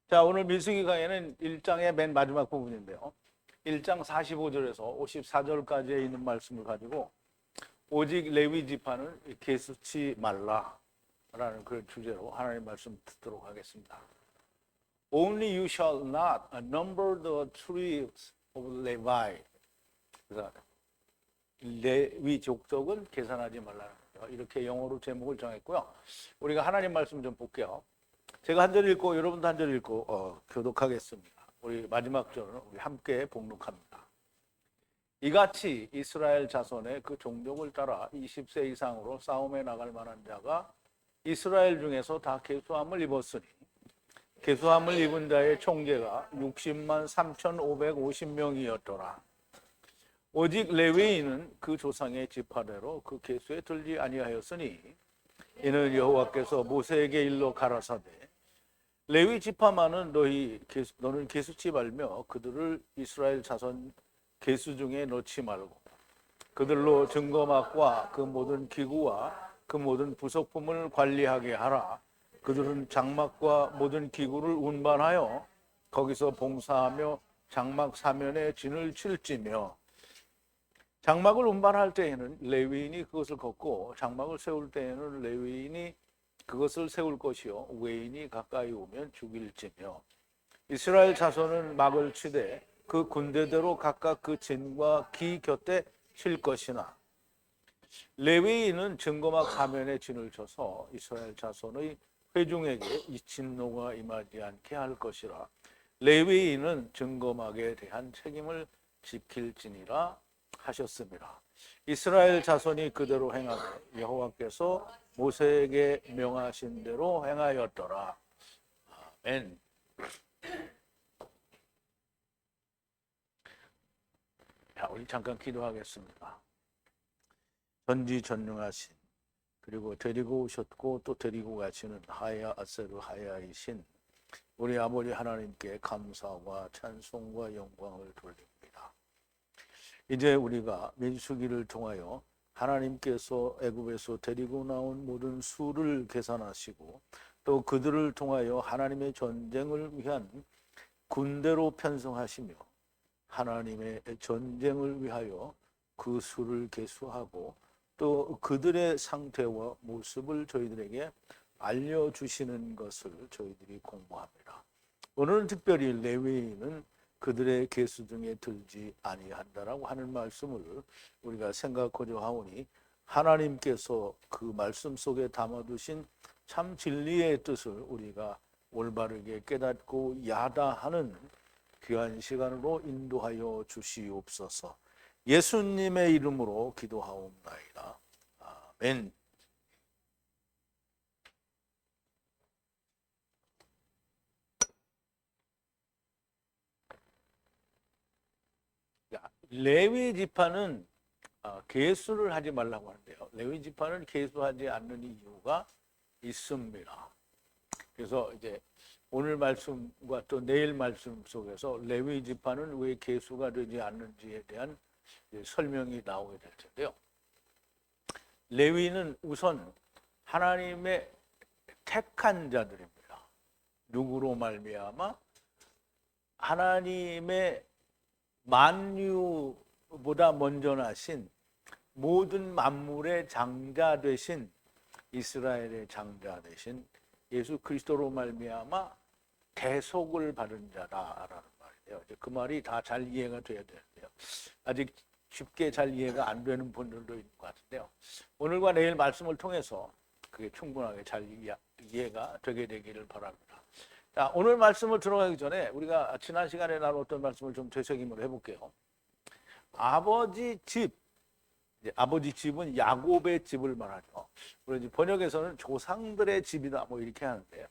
자, 오늘 민수기 강의는 1장의 맨 마지막 부분인데요. 1장 45절에서 54절까지에 있는 말씀을 가지고 오직 레위 지파는 계수치 말라라는 그런 주제로 하나님 말씀 듣도록 하겠습니다. Only you shall not number the tribes of Levi. 그래서 레위 족속은 계산하지 말라는 거죠. 이렇게 영어로 제목을 정했고요. 우리가 하나님 말씀 좀 볼게요. 제가 한 절 읽고 여러분도 한 절 읽고 교독하겠습니다. 우리 마지막 절은 우리 함께 봉독합니다. 이같이 이스라엘 자손의 그 종족을 따라 20세 이상으로 싸움에 나갈 만한 자가 이스라엘 중에서 다 계수함을 입었으니 계수함을 입은 자의 총계가 60만 3,550명이었더라. 오직 레위인은 그 조상의 지파대로 그 계수에 들지 아니하였으니 이는 여호와께서 모세에게 일러 가라사대 레위 지파만은 너는 계수치 말며 그들을 이스라엘 자손 계수 중에 넣지 말고 그들로 증거막과 그 모든 기구와 그 모든 부속품을 관리하게 하라. 그들은 장막과 모든 기구를 운반하여 거기서 봉사하며 장막 사면에 진을 칠지며 장막을 운반할 때에는 레위인이 그것을 걷고 장막을 세울 때에는 레위인이 그것을 세울 것이요 외인이 가까이 오면 죽일지며 이스라엘 자손은 막을 치되 그 군대대로 각각 그 진과 기 곁에 칠 것이나 레위인은 증거막 사면에 진을 쳐서 이스라엘 자손의 회중에게 이 진노가 임하지 않게 할 것이라. 레위인은 증거막에 대한 책임을 지킬지니라 하셨습니다. 이스라엘 자손이 그대로 행하되 여호와께서 모세에게 명하신 대로 행하였더라. 아멘. 자, 우리 잠깐 기도하겠습니다. 전지전능하신 그리고 데리고 오셨고 또 데리고 가시는 하야 아세르 하야이신 우리 아버지 하나님께 감사와 찬송과 영광을 돌립니다. 이제 우리가 민수기를 통하여 하나님께서 애굽에서 데리고 나온 모든 수를 계산하시고 또 그들을 통하여 하나님의 전쟁을 위한 군대로 편성하시며 하나님의 전쟁을 위하여 그 수를 계수하고 또 그들의 상태와 모습을 저희들에게 알려주시는 것을 저희들이 공부합니다. 오늘은 특별히 레위인은 그들의 계수 중에 들지 아니한다라고 하는 말씀을 우리가 생각하려 하오니 하나님께서 그 말씀 속에 담아두신 참 진리의 뜻을 우리가 올바르게 깨닫고 야다하는 귀한 시간으로 인도하여 주시옵소서. 예수님의 이름으로 기도하옵나이다. 아멘. 레위 지파는 계수를 하지 말라고 하는데요. 레위 지파는 계수하지 않는 이유가 있습니다. 그래서 이제 오늘 말씀과 또 내일 말씀 속에서 레위 지파는 왜 계수가 되지 않는지에 대한 설명이 나오게 될 텐데요. 레위는 우선 하나님의 택한 자들입니다. 누구로 말미암아? 하나님의 만유보다 먼저 나신 모든 만물의 장자 되신 이스라엘의 장자 되신 예수 그리스도로 말미암아 대속을 받은 자다라는 말이에요. 그 말이 다 잘 이해가 돼야 되는데요. 아직 쉽게 잘 이해가 안 되는 분들도 있는 것 같은데요. 오늘과 내일 말씀을 통해서 그게 충분하게 잘 이해가 되게 되기를 바랍니다. 자, 오늘 말씀을 들어가기 전에 우리가 지난 시간에 나눴던 말씀을 좀 되새김을 해볼게요. 아버지 집, 아버지 집은 야곱의 집을 말하죠. 우리 번역에서는 조상들의 집이다 뭐 이렇게 하는데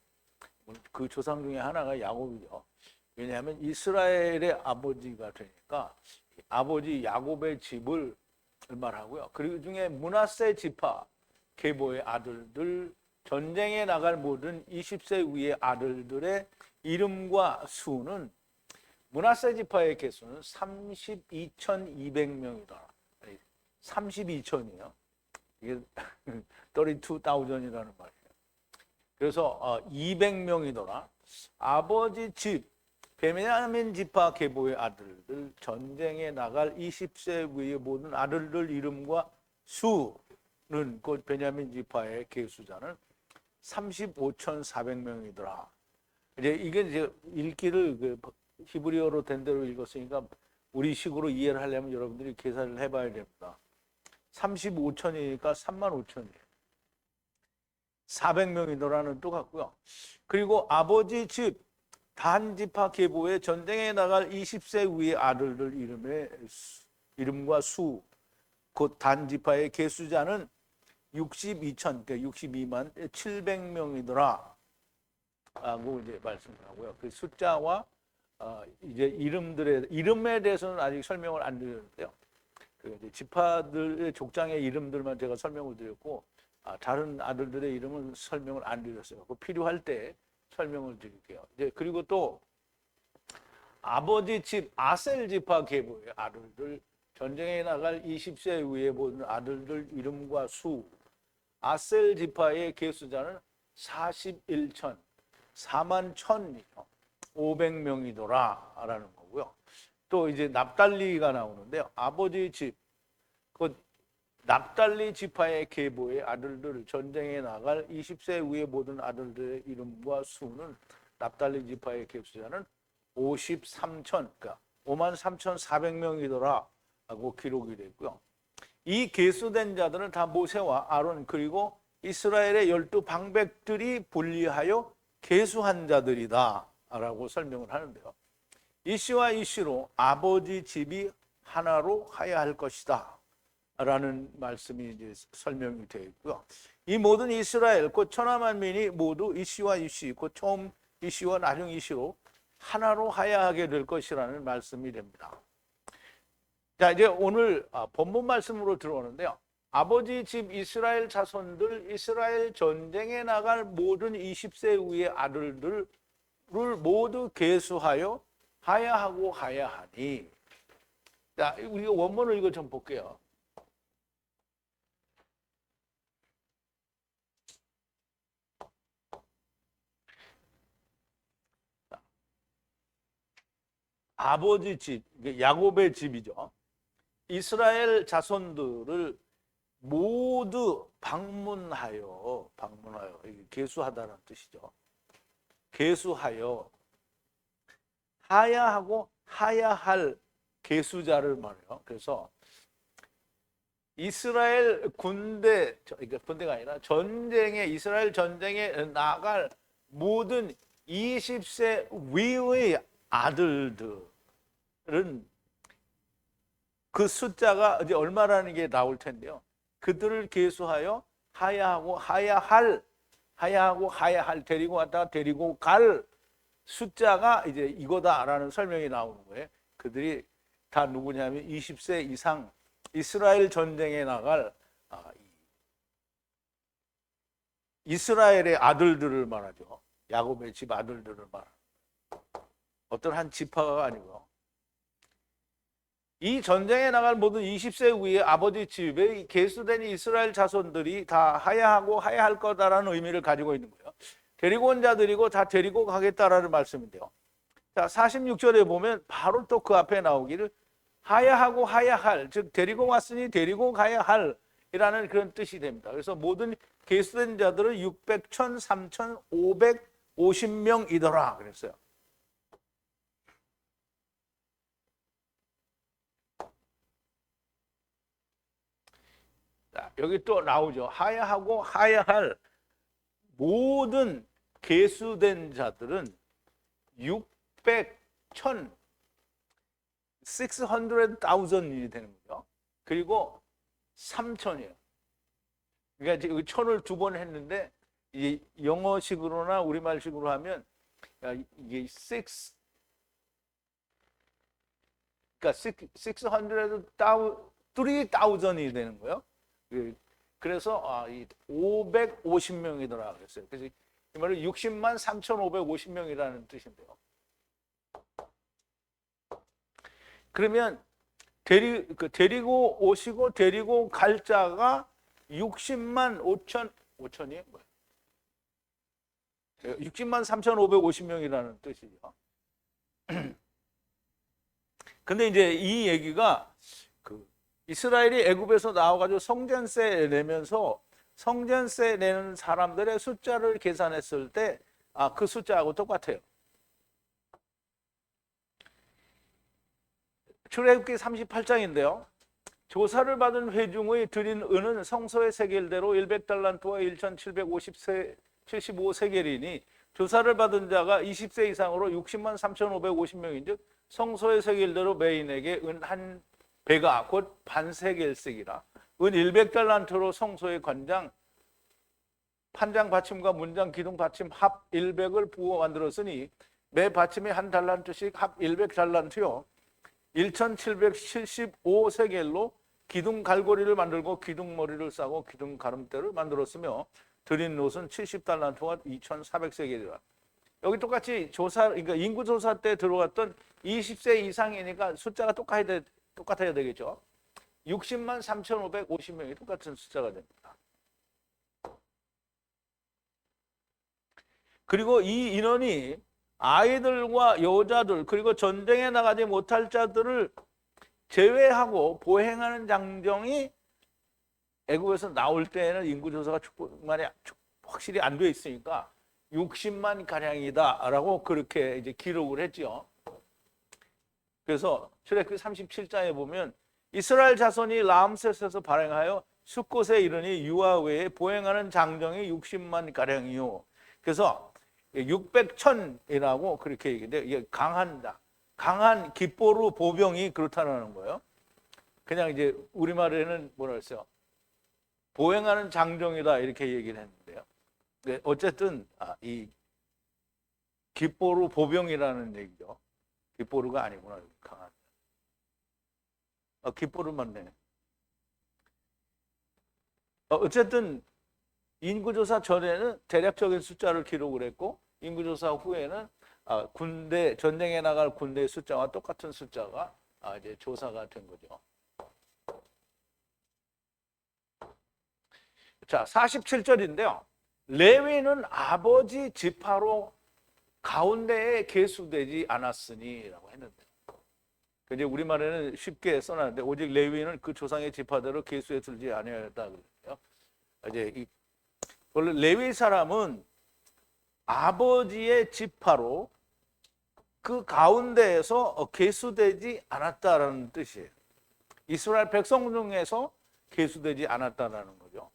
그 조상 중에 하나가 야곱이죠. 왜냐하면 이스라엘의 아버지가 되니까 아버지 야곱의 집을 말하고요. 그리고 중에 므낫세 지파 계보의 아들들 전쟁에 나갈 모든 20세 위의 아들들의 이름과 수는 므낫세 지파의 개수는 32,200명이다. 32,000이요. 이게 32,000이라는 말이에요. 그래서 200명이더라. 아버지 집 베냐민 지파 계보의 아들들, 전쟁에 나갈 20세 위의 모든 아들들 이름과 수는 곧 베냐민 지파의 계수자는 35,400명이더라. 이게 읽기를 히브리어로 된 대로 읽었으니까 우리식으로 이해를 하려면 여러분들이 계산을 해봐야 됩니다. 35,000이니까 35,000이에요. 400명이더라는 똑같고요. 그리고 아버지 집 단지파 계보의 전쟁에 나갈 20세 위의 아들들 이름과 수, 곧 단지파의 계수자는 62천, 그러니까 62만 700명이더라. 라고 이제 말씀을 하고요. 그 숫자와 이제 이름에 대해서는 아직 설명을 안 드렸는데요. 그 이제 지파들의 족장의 이름들만 제가 설명을 드렸고, 다른 아들들의 이름은 설명을 안 드렸어요. 필요할 때 설명을 드릴게요. 이제 그리고 또 아버지 집 아셀 지파 계보의 아들들, 전쟁에 나갈 20세 위에 모든 아들들 이름과 수, 아셀 지파의 계수자는 41천, 4만 1,500명이더라 라는 거고요. 또 이제 납달리가 나오는데요. 아버지 집, 곧 납달리 지파의 계보의 아들들, 전쟁에 나갈 20세 위의 모든 아들들의 이름과 수는 납달리 지파의 계수자는 53천, 그러니까 53,400명이더라 라고 기록이 됐고요. 이 계수된 자들은 다 모세와 아론 그리고 이스라엘의 12방백들이 분리하여 계수한 자들이다 라고 설명을 하는데요. 이씨와 이씨로 아버지 집이 하나로 하야 할 것이다 라는 말씀이 이제 설명이 되어 있고요. 이 모든 이스라엘 곧 천하만민이 모두 이씨와 이씨, 곧 처음 이씨와 나중 이씨로 하나로 하야 하게 될 것이라는 말씀이 됩니다. 자, 이제 오늘 본문 말씀으로 들어오는데요. 아버지 집 이스라엘 자손들, 이스라엘 전쟁에 나갈 모든 20세 위의 아들들을 모두 계수하여 하야하고 하야하니. 자, 우리가 원문을 이거 좀 볼게요. 아버지 집, 야곱의 집이죠. 이스라엘 자손들을 모두 방문하여 계수하다는 뜻이죠. 계수하여 하야하고 하야할 계수자를 말해요. 그래서 이스라엘 군대가 아니라 이스라엘 전쟁에 나갈 모든 20세 위의 아들들은 그 숫자가 이제 얼마라는 게 나올 텐데요. 그들을 계수하여 하야하고 하야할 데리고 왔다가 데리고 갈 숫자가 이제 이거다라는 설명이 나오는 거예요. 그들이 다 누구냐면 20세 이상 이스라엘 전쟁에 나갈 이스라엘의 아들들을 말하죠. 야곱의 집 아들들을 말합니다. 어떤 한 지파가 아니고요. 이 전쟁에 나갈 모든 20세 위의 아버지 집에 계수된 이스라엘 자손들이 다 하야하고 하야할 거다라는 의미를 가지고 있는 거예요. 데리고 온 자들이고 다 데리고 가겠다라는 말씀인데요. 자, 46절에 보면 바로 또 그 앞에 나오기를 하야하고 하야할, 즉 데리고 왔으니 데리고 가야 할 이라는 그런 뜻이 됩니다. 그래서 모든 계수된 자들은 600, 1000, 3000, 550명이더라 그랬어요. 자, 여기 또 나오죠. 하야하고 하야할 모든 계수된 자들은 600, 1000, 600,000이 되는 거죠. 그리고 3000이에요. 그러니까 여기 1000을 두 번 했는데 이 영어식으로나 우리말식으로 하면 이게 3,000이 되는 거예요. 그래서 이 550명이더라 그랬어요. 그래서 이 말은 60만 3,550명이라는 뜻인데요. 그러면 데리고 오시고 데리고 갈 자가 60만 5천이 뭐예요? 60만 3,550명이라는 뜻이죠. 근데 이제 이 얘기가 그 이스라엘이 애굽에서 나와가지고 성전세 내면서 성전세 내는 사람들의 숫자를 계산했을 때 그 숫자하고 똑같아요. 출애굽기 38장인데요. 조사를 받은 회중의 드린 은은 성소의 세겔대로 100달란트와 1,775세겔이니 조사를 받은 자가 20세 이상으로 60만 3,550명인 즉 성소의 세겔대로 매인에게 은 한 배가 곧 반세겔씩이라 은 100달란트로 성소의 관장 판장 받침과 문장 기둥 받침 합 100을 부어 만들었으니 매 받침에 한 달란트씩 합 100달란트요 1,775세겔로 기둥 갈고리를 만들고 기둥 머리를 싸고 기둥 가름대를 만들었으며 드린 롯은 70달란트와 2,400세겔이라. 여기 똑같이 조사, 그러니까 인구 조사 때 들어갔던 20세 이상이니까 숫자가 똑같아야 되겠죠. 60만 3,550명이 똑같은 숫자가 됩니다. 그리고 이 인원이 아이들과 여자들 그리고 전쟁에 나가지 못할 자들을 제외하고 보행하는 장정이 애굽에서 나올 때에는 인구조사가 충분히 확실히 안 돼 있으니까 60만 가량이다라고 그렇게 이제 기록을 했죠. 그래서 출애굽기 37장에 보면 이스라엘 자손이 라암셋에서 발행하여 숫곳에 이르니 유아 외에 보행하는 장정이 60만 가량이요. 그래서 600천이라고 그렇게 얘기해요. 이게 강한 깃보루 보병이 그렇다는 거예요. 그냥 이제 우리말에는 뭐라 했어요? 보행하는 장정이다 이렇게 얘기를 했는데요. 네, 어쨌든 이 깃보루 보병이라는 얘기죠. 깃보루가 아니구나. 강한. 깃보루 맞네. 어쨌든 인구조사 전에는 대략적인 숫자를 기록을 했고 인구조사 후에는 군대 전쟁에 나갈 군대 숫자와 똑같은 숫자가 이제 조사가 된 거죠. 자, 47절인데요. 레위는 아버지 지파로 가운데에 계수되지 않았으니라고 했는데, 이제 우리말에는 쉽게 써놨는데 오직 레위는 그 조상의 지파대로 계수에 들지 아니하였다 그래요. 이제 원래 레위 사람은 아버지의 지파로 그 가운데에서 계수되지 않았다라는 뜻이에요. 이스라엘 백성 중에서 계수되지 않았다라는 거죠.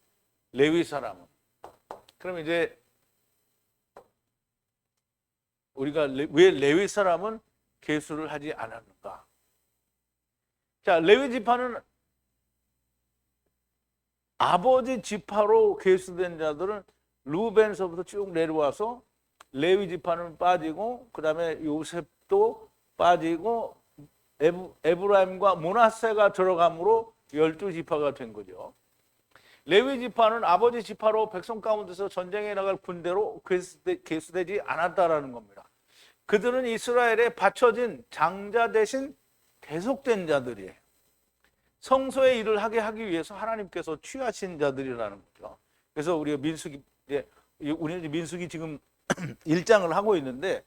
레위 사람은. 그럼 이제 우리가 왜 레위 사람은 계수를 하지 않았는가? 자, 레위 지파는 아버지 지파로 계수된 자들은 루벤서부터 쭉 내려와서 레위 지파는 빠지고 그다음에 요셉도 빠지고 에브라임과 므낫세가 들어감으로 12지파가 된 거죠. 레위 지파는 아버지 지파로 백성 가운데서 전쟁에 나갈 군대로 계수되지 않았다라는 겁니다. 그들은 이스라엘에 바쳐진 장자 대신 대속된 자들이에요. 성소의 일을 하게 하기 위해서 하나님께서 취하신 자들이라는 거죠. 그래서 우리가 우리는 민수기 지금 1장을 하고 있는데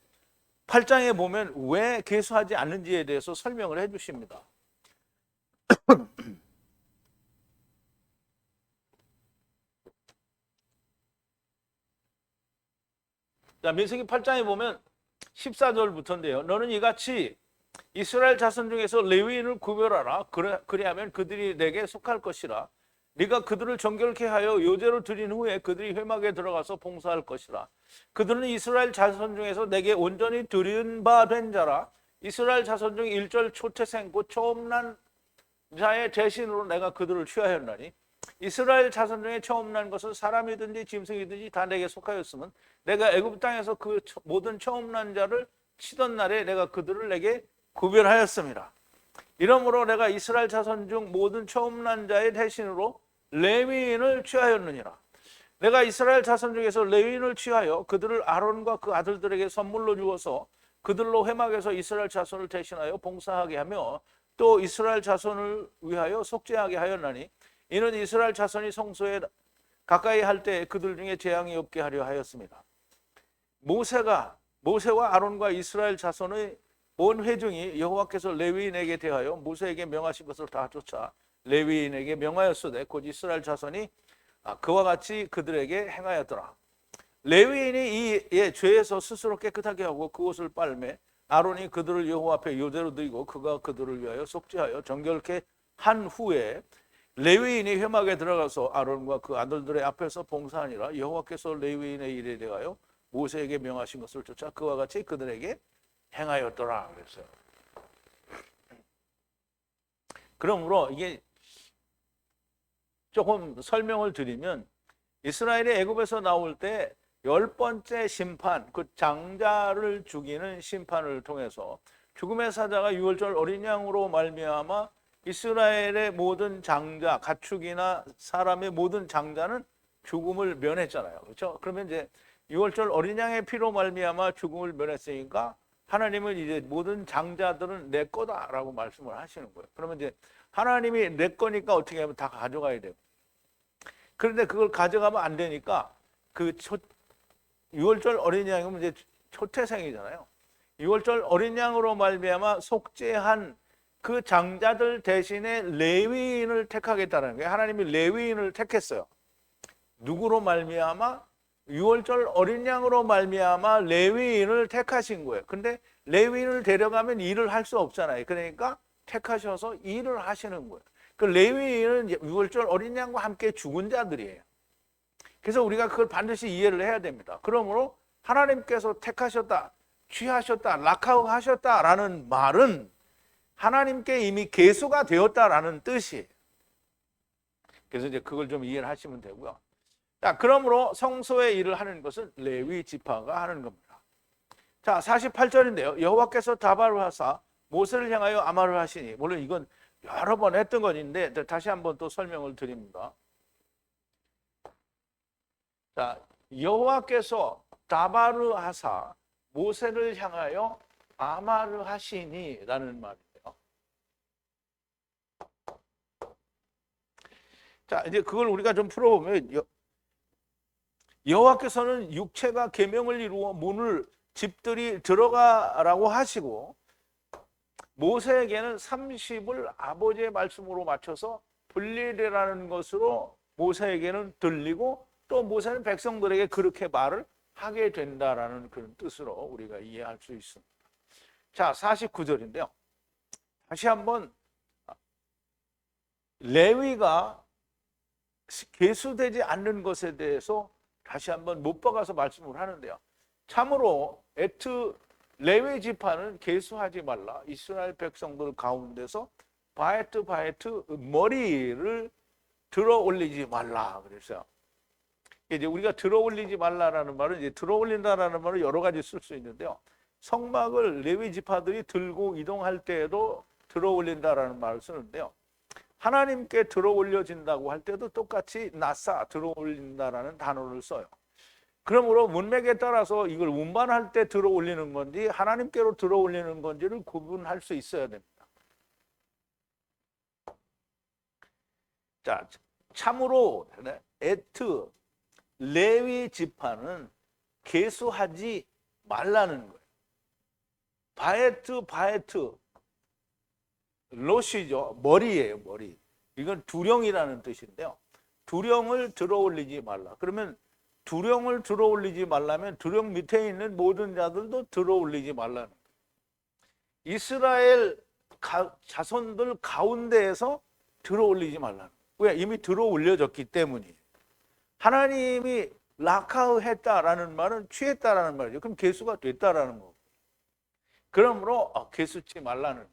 8장에 보면 왜 계수하지 않는지에 대해서 설명을 해 주십니다. 자, 민수기 8장에 보면 14절부터인데요. 너는 이같이 이스라엘 자손 중에서 레위인을 구별하라. 그리하면 그들이 내게 속할 것이라. 네가 그들을 정결케 하여 요제로 드린 후에 그들이 회막에 들어가서 봉사할 것이라. 그들은 이스라엘 자손 중에서 내게 온전히 드린 바 된 자라. 이스라엘 자손 중 일절 초태생 곧 처음 난 자의 대신으로 내가 그들을 취하였나니 이스라엘 자손 중에 처음 난 것은 사람이든지 짐승이든지 다 내게 속하였으면 내가 애굽 땅에서 그 모든 처음 난 자를 치던 날에 내가 그들을 내게 구별하였습니다. 이러므로 내가 이스라엘 자손 중 모든 처음 난 자의 대신으로 레위인을 취하였느니라. 내가 이스라엘 자손 중에서 레위인을 취하여 그들을 아론과 그 아들들에게 선물로 주어서 그들로 회막에서 이스라엘 자손을 대신하여 봉사하게 하며 또 이스라엘 자손을 위하여 속죄하게 하였나니 이는 이스라엘 자손이 성소에 가까이 할 때 그들 중에 재앙이 없게 하려 하였습니다. 모세와 아론과 이스라엘 자손의 온 회중이 여호와께서 레위인에게 대하여 모세에게 명하신 것을 다 쫓아 레위인에게 명하였으되 곧 이스라엘 자손이 그와 같이 그들에게 행하였더라. 레위인이 이 죄에서 스스로 깨끗하게 하고 그옷을 빨매 아론이 그들을 여호와 앞에 요대로 드리고 그가 그들을 위하여 속죄하여 정결케 한 후에 레위인이 회막에 들어가서 아론과 그 아들들의 앞에서 봉사하니라. 여호와께서 레위인의 일에 대하여 모세에게 명하신 것을 쫓아 그와 같이 그들에게 행하였더라 그랬어요. 그러므로 이게 조금 설명을 드리면 이스라엘이 애굽에서 나올 때 10번째 심판, 그 장자를 죽이는 심판을 통해서 죽음의 사자가 유월절 어린 양으로 말미암아 이스라엘의 모든 장자, 가축이나 사람의 모든 장자는 죽음을 면했잖아요. 그렇죠? 그러면 이제 유월절 어린 양의 피로 말미암아 죽음을 면했으니까 하나님은 이제 모든 장자들은 내 거다라고 말씀을 하시는 거예요. 그러면 이제 하나님이 내 거니까 어떻게 하면 다 가져가야 돼요. 그런데 그걸 가져가면 안 되니까 그 유월절 어린 양이면 이제 초태생이잖아요. 유월절 어린 양으로 말미암아 속죄한 그 장자들 대신에 레위인을 택하겠다는 거예요. 하나님이 레위인을 택했어요. 누구로 말미암아? 유월절 어린 양으로 말미암아 레위인을 택하신 거예요. 근데 레위인을 데려가면 일을 할 수 없잖아요. 그러니까 택하셔서 일을 하시는 거예요. 그 레위인은 유월절 어린 양과 함께 죽은 자들이에요. 그래서 우리가 그걸 반드시 이해를 해야 됩니다. 그러므로 하나님께서 택하셨다, 취하셨다, 락하우하셨다라는 말은 하나님께 이미 계수가 되었다라는 뜻이에요. 그래서 이제 그걸 좀 이해를 하시면 되고요. 자, 그러므로 성소의 일을 하는 것은 레위 지파가 하는 겁니다. 자, 48절인데요. 여호와께서 다발을 하사 모세를 향하여 아말을 하시니, 물론 이건 여러 번 했던 것인데 다시 한번 또 설명을 드립니다. 자, 여호와께서 다발을 하사 모세를 향하여 아말을 하시니라는 말이에요. 자, 이제 그걸 우리가 좀 풀어보면 여호와께서는 육체가 계명을 이루어 문을 집들이 들어가라고 하시고 모세에게는 30을 아버지의 말씀으로 맞춰서 분리되라는 것으로 모세에게는 들리고 또 모세는 백성들에게 그렇게 말을 하게 된다라는 그런 뜻으로 우리가 이해할 수 있습니다. 자, 49절인데요. 다시 한번 레위가 계수되지 않는 것에 대해서 다시 한번 못 박아서 말씀을 하는데요. 참으로 레위 지파는 계수하지 말라. 이스라엘 백성들 가운데서 바에트 머리를 들어 올리지 말라 그랬어요. 이제 우리가 들어 올리지 말라라는 말은 이제 들어 올린다라는 말을 여러 가지 쓸 수 있는데요. 성막을 레위 지파들이 들고 이동할 때에도 들어 올린다라는 말을 쓰는데요. 하나님께 들어 올려진다고 할 때도 똑같이 나사 들어 올린다라는 단어를 써요. 그러므로 문맥에 따라서 이걸 운반할 때 들어 올리는 건지 하나님께로 들어 올리는 건지를 구분할 수 있어야 됩니다. 자, 참으로 레위 지파는 계수하지 말라는 거예요. 바에트 로시죠. 머리예요, 머리. 이건 두령이라는 뜻인데요. 두령을 들어 올리지 말라. 그러면 두령을 들어 올리지 말라면 두령 밑에 있는 모든 자들도 들어 올리지 말라는 거예요. 이스라엘 자손들 가운데에서 들어 올리지 말라는 거예요. 왜? 이미 들어 올려졌기 때문이에요. 하나님이 락하우했다라는 말은 취했다라는 말이죠. 그럼 계수가 됐다라는 거고. 그러므로 계수치 말라는 거예요.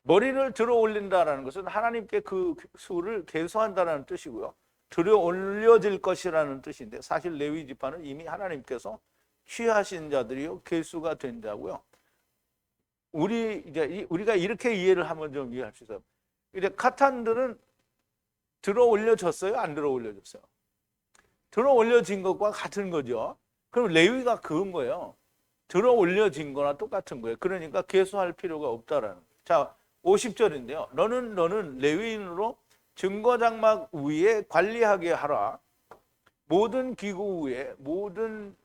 머리를 들어 올린다라는 것은 하나님께 그 수를 계수한다라는 뜻이고요. 들어 올려질 것이라는 뜻인데 사실 레위 지파는 이미 하나님께서 취하신 자들이요 계수가 된 자고요. 우리가 이렇게 이해를 하면 좀 이해할 수 있어요. 이제 카탄들은 들어 올려졌어요? 안 들어 올려졌어요? 들어 올려진 것과 같은 거죠. 그럼 레위가 그은 거예요. 들어 올려진 거나 똑같은 거예요. 그러니까 계수할 필요가 없다라는 거예요. 자, 50절인데요. 너는 레위인으로 증거 장막 위에 관리하게 하라. 모든 기구 위에 모든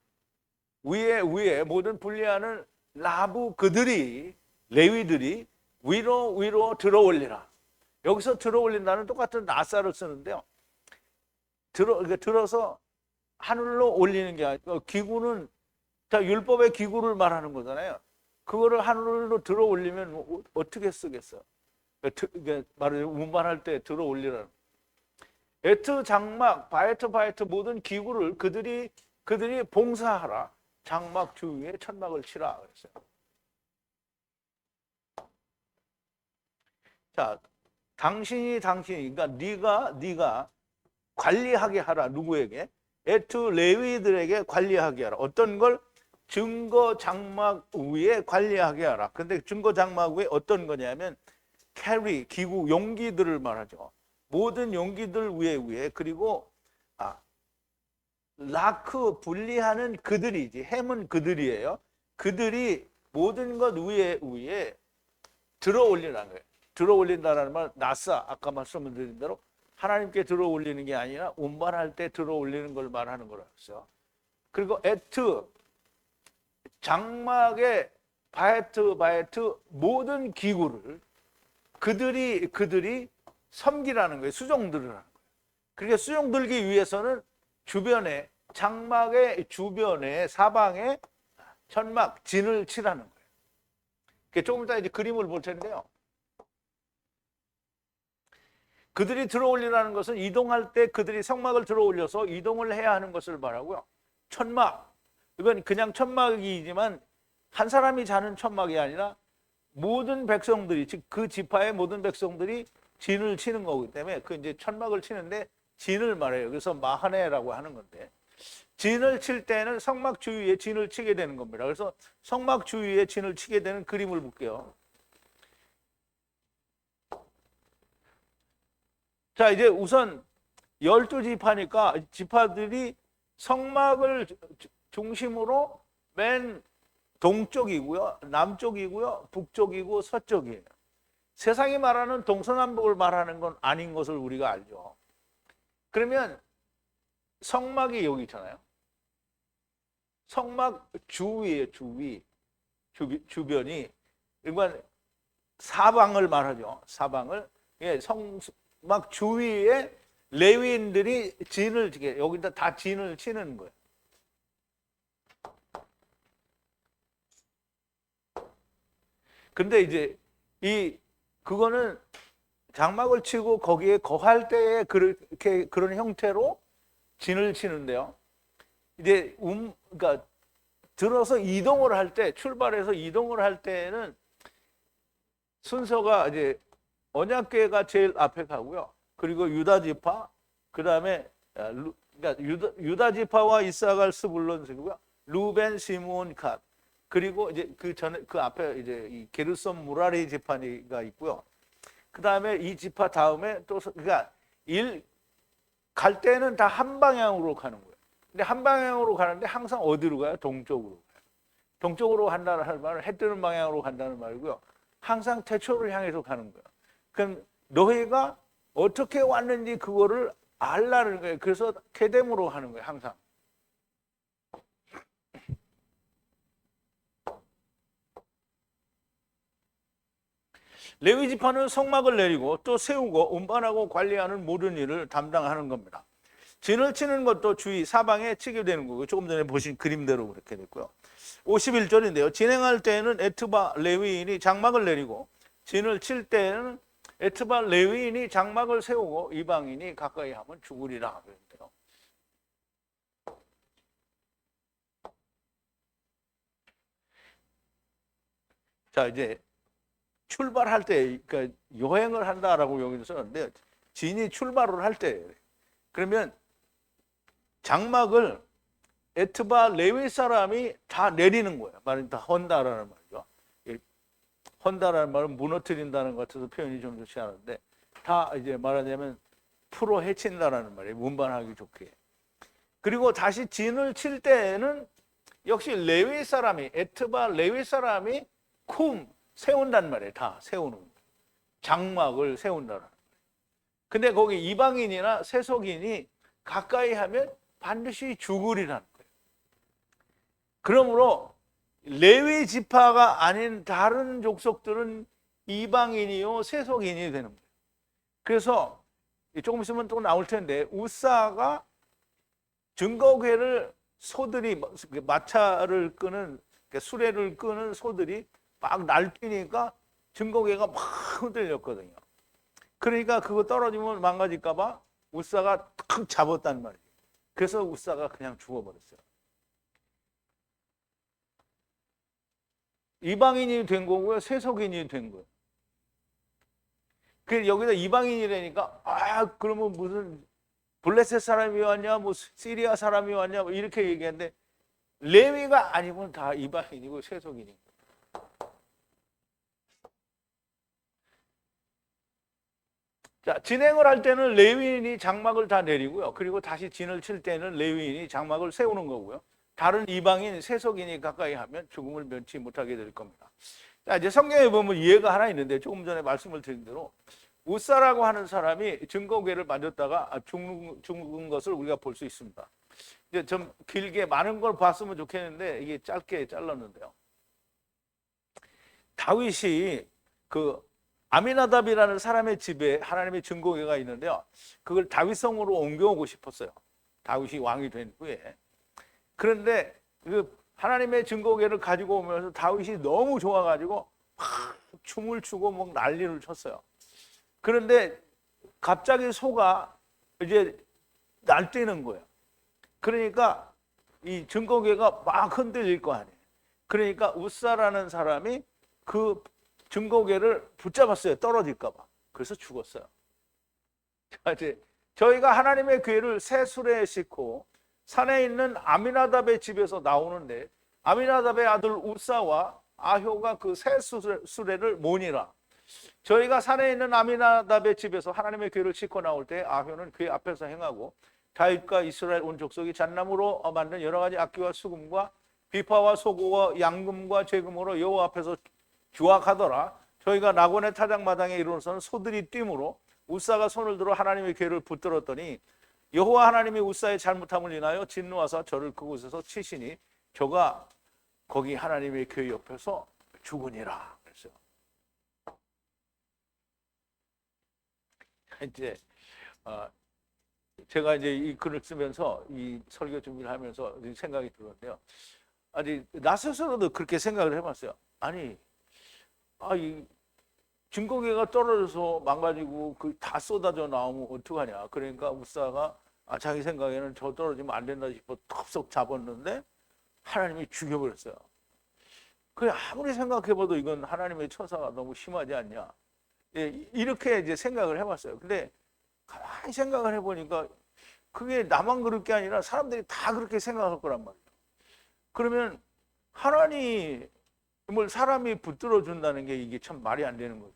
분리하는 라부 그들이 레위들이 위로 들어 올리라. 여기서 들어 올린다는 똑같은 나사를 쓰는데요. 들어서 하늘로 올리는 게 아니고 기구는 다 율법의 기구를 말하는 거잖아요. 그거를 하늘로 들어 올리면 어떻게 쓰겠어요? 말하자면 운반할 때 들어 올리라는. 에트 장막 바에트 모든 기구를 그들이 봉사하라. 장막 주위에 천막을 치라 그랬어요. 자, 당신이 그러니까 네가 관리하게 하라. 누구에게? 에트 레위들에게 관리하게 하라. 어떤 걸? 증거 장막 위에 관리하게 하라. 근데 증거 장막 위에 어떤 거냐면 캐리, 기구, 용기들을 말하죠. 모든 용기들 위에 그리고 라크 분리하는 그들이지. 햄은 그들이에요. 그들이 모든 것 위에 들어 올리라는 거예요. 들어 올린다는 말, 나사, 아까 말씀드린 대로 하나님께 들어 올리는 게 아니라 운반할 때 들어 올리는 걸 말하는 거라서. 그리고 에트, 장막의 바에트 모든 기구를 그들이 섬기라는 거예요. 수종들으라는 거예요. 그러니까 수종 들기 위해서는 주변에 장막의 주변에 사방에 천막 진을 치라는 거예요. 조금 이따 이제 그림을 볼 텐데요. 그들이 들어 올리라는 것은 이동할 때 그들이 성막을 들어 올려서 이동을 해야 하는 것을 말하고요. 천막, 이건 그냥 천막이지만 한 사람이 자는 천막이 아니라 모든 백성들이, 즉 그 지파의 모든 백성들이 진을 치는 거기 때문에 그 이제 천막을 치는데 진을 말해요. 그래서 마하네라고 하는 건데, 진을 칠 때는 성막 주위에 진을 치게 되는 겁니다. 그래서 성막 주위에 진을 치게 되는 그림을 볼게요. 자, 이제 우선 12지파니까 지파들이 성막을 중심으로 맨 동쪽이고요, 남쪽이고요, 북쪽이고 서쪽이에요. 세상이 말하는 동서남북을 말하는 건 아닌 것을 우리가 알죠. 그러면 성막이 여기 있잖아요. 성막 주위에 주변이, 그러니까 사방을 말하죠. 사방을. 예, 성막 주위에 레위인들이 진을 치게, 여기다 다 진을 치는 거예요. 근데 이제 그거는 장막을 치고 거기에 거할 때에 그런 형태로 진을 치는데요. 이제 그러니까 들어서 이동을 할 때, 출발해서 이동을 할 때는 순서가 이제 언약궤가 제일 앞에 가고요. 그리고 유다 지파, 그다음에 그러니까 유다 지파와 이사갈 스불론이고요. 루벤, 시므온, 갓. 그리고 이제 그 앞에 이제 이 게르손 무라리 지파가 있고요. 그다음에 이 지파 다음에 또, 그러니까 갈 때는 다 한 방향으로 가는 거예요. 근데 한 방향으로 가는데 항상 어디로 가요? 동쪽으로 가요. 동쪽으로 간다는 할 말은 해 뜨는 방향으로 간다는 말이고요. 항상 태초를 향해서 가는 거예요. 그럼 너희가 어떻게 왔는지 그거를 알라는 거예요. 그래서 케뎀으로 하는 거예요, 항상. 레위 지파는 성막을 내리고 또 세우고 운반하고 관리하는 모든 일을 담당하는 겁니다. 진을 치는 것도 주위 사방에 치게 되는 거고, 조금 전에 보신 그림대로 그렇게 됐고요. 51절인데요. 진행할 때에는 에트바 레위인이 장막을 내리고, 진을 칠 때에는 에트바 레위인이 장막을 세우고 이방인이 가까이 하면 죽으리라 그랬대요. 자, 이제 출발할 때, 그러니까 여행을 한다라고 여기서 썼는데, 진이 출발을 할 때, 그러면 장막을 에트바 레위 사람이 다 내리는 거예요. 말은 다 헌다라는 말이죠. 헌다라는 말은 무너뜨린다는 것 같아서 표현이 좀 좋지 않은데, 다 이제 말하자면 풀어 헤친다라는 말이에요. 운반하기 좋게. 그리고 다시 진을 칠 때에는 역시 레위 사람이, 에트바 레위 사람이 세운단 말이에요. 다 세우는 거예요. 장막을 세운다라는 거예요. 근데 거기 이방인이나 세속인이 가까이 하면 반드시 죽으리라는 거예요. 그러므로 레위 지파가 아닌 다른 족속들은 이방인이요 세속인이 되는 거예요. 그래서 조금 있으면 또 나올 텐데 우사가 증거궤를 소들이 마차를 끄는 수레를 끄는 소들이 막 날뛰니까 증거궤가 막 흔들렸거든요. 그러니까 그거 떨어지면 망가질까 봐 우사가 탁 잡았단 말이에요. 그래서 우사가 그냥 죽어버렸어요. 이방인이 된 거고요, 세속인이 된 거예요. 그 여기다 이방인이라니까 그러면 무슨 블레셋 사람이 왔냐, 뭐 시리아 사람이 왔냐, 뭐 이렇게 얘기하는데 레위가 아니면 다 이방인이고 세속인이고. 자, 진행을 할 때는 레위인이 장막을 다 내리고요. 그리고 다시 진을 칠 때는 레위인이 장막을 세우는 거고요. 다른 이방인, 세속인이 가까이 하면 죽음을 면치 못하게 될 겁니다. 자, 이제 성경에 보면 이해가 하나 있는데 조금 전에 말씀을 드린 대로 우사라고 하는 사람이 증거궤를 만졌다가 죽은 것을 우리가 볼 수 있습니다. 이제 좀 길게 많은 걸 봤으면 좋겠는데 이게 짧게 잘랐는데요. 다윗이 그 아미나답이라는 사람의 집에 하나님의 증거궤가 있는데요. 그걸 다윗성으로 옮겨오고 싶었어요. 다윗이 왕이 된 후에. 그런데 그 하나님의 증거궤를 가지고 오면서 다윗이 너무 좋아가지고 막 춤을 추고 막 난리를 쳤어요. 그런데 갑자기 소가 이제 날뛰는 거예요. 그러니까 이 증거궤가 막 흔들릴 거 아니에요. 그러니까 우사라는 사람이 그 증거궤를 붙잡았어요. 떨어질까 봐. 그래서 죽었어요. 자, 이제 저희가 하나님의 궤를 새 수레에 싣고 산에 있는 아미나답의 집에서 나오는데 아미나답의 아들 우사와 아효가 그 새 수레를 모니라. 저희가 산에 있는 아미나답의 집에서 하나님의 궤를 싣고 나올 때 아효는 궤 앞에서 행하고 다윗과 이스라엘 온 족속이 잣나무로 만든 여러 가지 악기와 수금과 비파와 소고와 양금과 제금으로 여호와 앞에서 주악하더라. 저희가 낙원의 타작마당에 이르러서는 소들이 뛰므로 우사가 손을 들어 하나님의 궤를 붙들었더니 여호와 하나님이 우사의 잘못함을 인하여 진노하사 저를 그곳에서 치시니 저가 거기 하나님의 궤 옆에서 죽으니라. 그랬어요. 이제 제가 이제 이 글을 쓰면서 이 설교 준비를 하면서 생각이 들었는데요. 아니 나 스스로도 그렇게 생각을 해봤어요. 아니 이 증거궤가 떨어져서 망가지고 그 다 쏟아져 나오면 어떡하냐. 그러니까 우사가 자기 생각에는 저 떨어지면 안 된다 싶어 턱석 잡았는데 하나님이 죽여버렸어요. 그 아무리 생각해봐도 이건 하나님의 처사가 너무 심하지 않냐. 이렇게 이제 생각을 해봤어요. 근데 가만히 생각을 해보니까 그게 나만 그럴 게 아니라 사람들이 다 그렇게 생각할 거란 말이에요. 그러면 하나님을 사람이 붙들어 준다는 게 이게 참 말이 안 되는 거죠.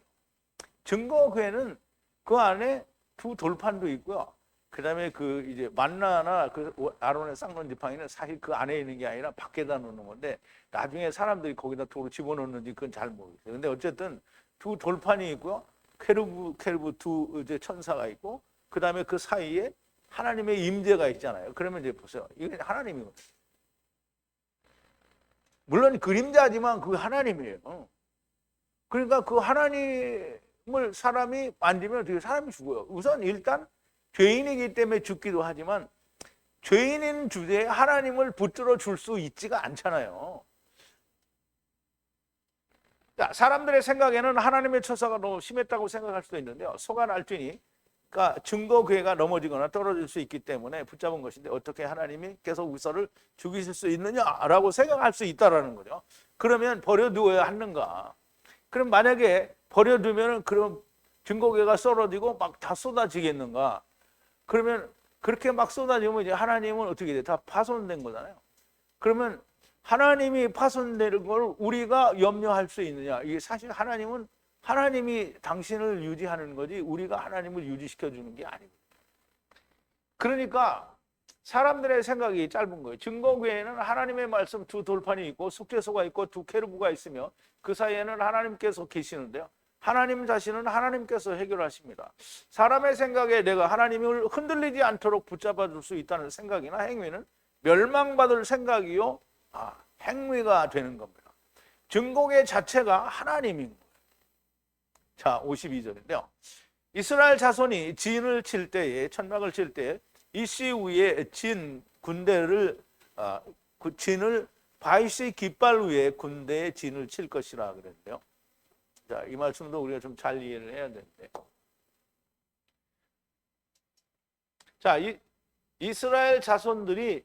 증거궤는 그 안에 두 돌판도 있고요. 그 다음에 그 이제 만나나 그 아론의 쌍론 지팡이는 사실 그 안에 있는 게 아니라 밖에다 놓는 건데 나중에 사람들이 거기다 돌을 집어넣는지 그건 잘 모르겠어요. 근데 어쨌든 두 돌판이 있고요. 케루브 두 이제 천사가 있고 그 다음에 그 사이에 하나님의 임재가 있잖아요. 그러면 이제 보세요. 이게 하나님이거든요. 물론 그림자지만 그 하나님이에요. 그러니까 그 하나님을 사람이 만지면 어떻게 사람이 죽어요. 우선 일단 죄인이기 때문에 죽기도 하지만 죄인인 주제에 하나님을 붙들어 줄 수 있지가 않잖아요. 자, 사람들의 생각에는 하나님의 처사가 너무 심했다고 생각할 수도 있는데요. 소가 날뛰니 그러니까 증거궤가 넘어지거나 떨어질 수 있기 때문에 붙잡은 것인데 어떻게 하나님이 계속 우사를 죽이실 수 있느냐라고 생각할 수 있다라는 거죠. 그러면 버려두어야 하는가? 그럼 만약에 버려두면은 그럼 증거궤가 썰어지고 막 다 쏟아지겠는가? 그러면 그렇게 막 쏟아지면 이제 하나님은 어떻게 돼? 다 파손된 거잖아요. 그러면 하나님이 파손되는 걸 우리가 염려할 수 있느냐? 이게 사실 하나님은 하나님이 당신을 유지하는 거지 우리가 하나님을 유지시켜 주는 게 아니고. 그러니까 사람들의 생각이 짧은 거예요. 증거궤에는 하나님의 말씀 두 돌판이 있고 속죄소가 있고 두 케루브가 있으며 그 사이에는 하나님께서 계시는데요. 하나님 자신은 하나님께서 해결하십니다. 사람의 생각에 내가 하나님을 흔들리지 않도록 붙잡아 줄 수 있다는 생각이나 행위는 멸망받을 생각이요, 행위가 되는 겁니다. 증거계 자체가 하나님인 거예요. 자, 52절인데요. 이스라엘 자손이 진을 칠 때에, 천막을 칠 때에 이씨 위에 진 군대를, 그 진을 바이시 깃발 위에 군대의 진을 칠 것이라 그랬는데요. 자, 이 말씀도 우리가 좀 잘 이해를 해야 되는데. 자, 이스라엘 자손들이